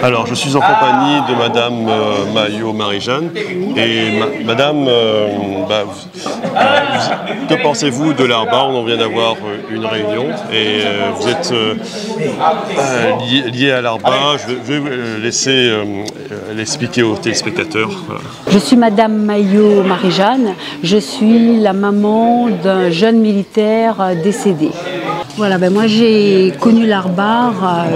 Alors, je suis en compagnie de Madame Maillot Marie-Jeanne. Et Madame, que pensez-vous de l'Arbar? On vient d'avoir une réunion et vous êtes lié à l'Arbar. Je vais vous laisser l'expliquer aux téléspectateurs. Voilà. Je suis Madame Maillot Marie-Jeanne. Je suis la maman d'un jeune militaire décédé. Voilà, moi j'ai connu l'Arbar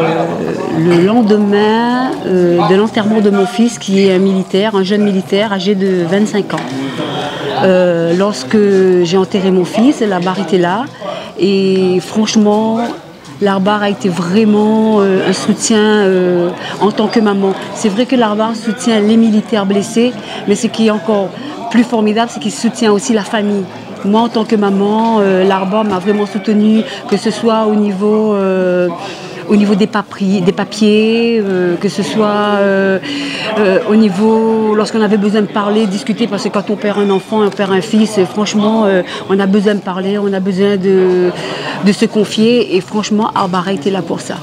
le lendemain de l'enterrement de mon fils qui est un militaire, un jeune militaire âgé de 25 ans. Lorsque j'ai enterré mon fils, l'Arbar était là et franchement l'Arbar a été vraiment un soutien en tant que maman. C'est vrai que l'Arbar soutient les militaires blessés, mais ce qui est encore plus formidable, c'est qu'il soutient aussi la famille. Moi, en tant que maman, l'Arbar m'a vraiment soutenue, que ce soit au niveau des papiers, que ce soit au niveau, lorsqu'on avait besoin de parler, discuter, parce que quand on perd un enfant, on perd un fils, franchement, on a besoin de parler, on a besoin de se confier, et franchement, Arbar a été là pour ça.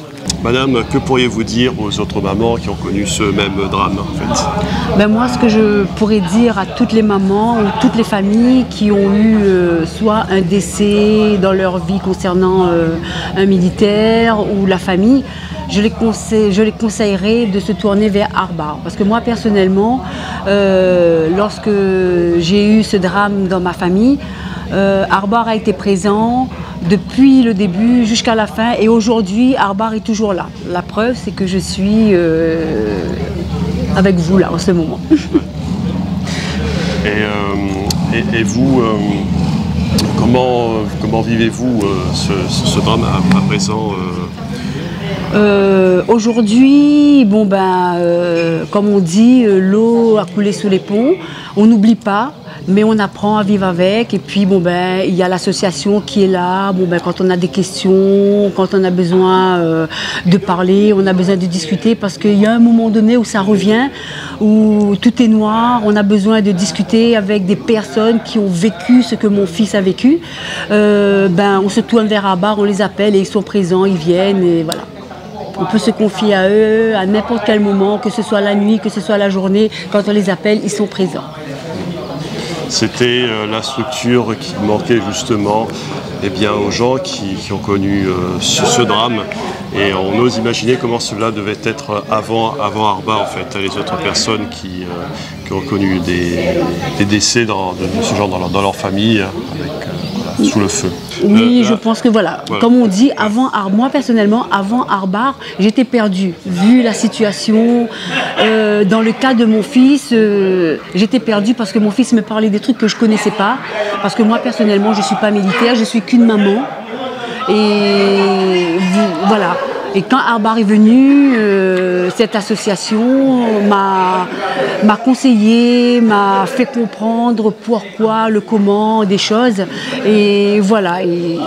Madame, que pourriez-vous dire aux autres mamans qui ont connu ce même drame en fait? Moi, ce que je pourrais dire à toutes les mamans ou toutes les familles qui ont eu soit un décès dans leur vie concernant un militaire ou la famille, je les conseillerais de se tourner vers Arbar. Parce que moi, personnellement, lorsque j'ai eu ce drame dans ma famille, Arbar a été présent depuis le début jusqu'à la fin et aujourd'hui Arbar est toujours là. La preuve c'est que je suis avec vous là en ce moment. Et vous, comment vivez-vous ce drame à présent? Aujourd'hui, comme on dit, l'eau a coulé sous les ponts. On n'oublie pas, mais on apprend à vivre avec. Et puis, il y a l'association qui est là. Quand on a des questions, quand on a besoin de parler, on a besoin de discuter, parce qu'il y a un moment donné où ça revient, où tout est noir. On a besoin de discuter avec des personnes qui ont vécu ce que mon fils a vécu. On se tourne vers Arbar, on les appelle et ils sont présents, ils viennent et voilà. On peut se confier à eux à n'importe quel moment, que ce soit la nuit, que ce soit la journée. Quand on les appelle, ils sont présents. C'était la structure qui manquait justement aux gens qui ont connu ce drame. Et on ose imaginer comment cela devait être avant Arbar, en fait, les autres personnes qui ont connu des décès de ce genre dans leur famille, sous le feu. Oui, je pense que voilà, comme on dit, moi personnellement, avant Arbar, j'étais perdue. Vu la situation, dans le cas de mon fils, j'étais perdue parce que mon fils me parlait des trucs que je ne connaissais pas. Parce que moi personnellement, je ne suis pas militaire, je suis qu'une maman. Et voilà. Et quand Arbar est venu, cette association m'a conseillé, m'a fait comprendre pourquoi, le comment des choses. Et voilà, et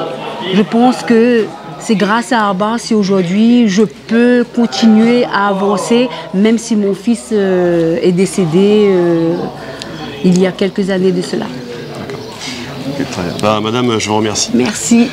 je pense que c'est grâce à Arbar si aujourd'hui je peux continuer à avancer, même si mon fils est décédé il y a quelques années de cela. D'accord. Okay, très bien. Madame, je vous remercie. Merci.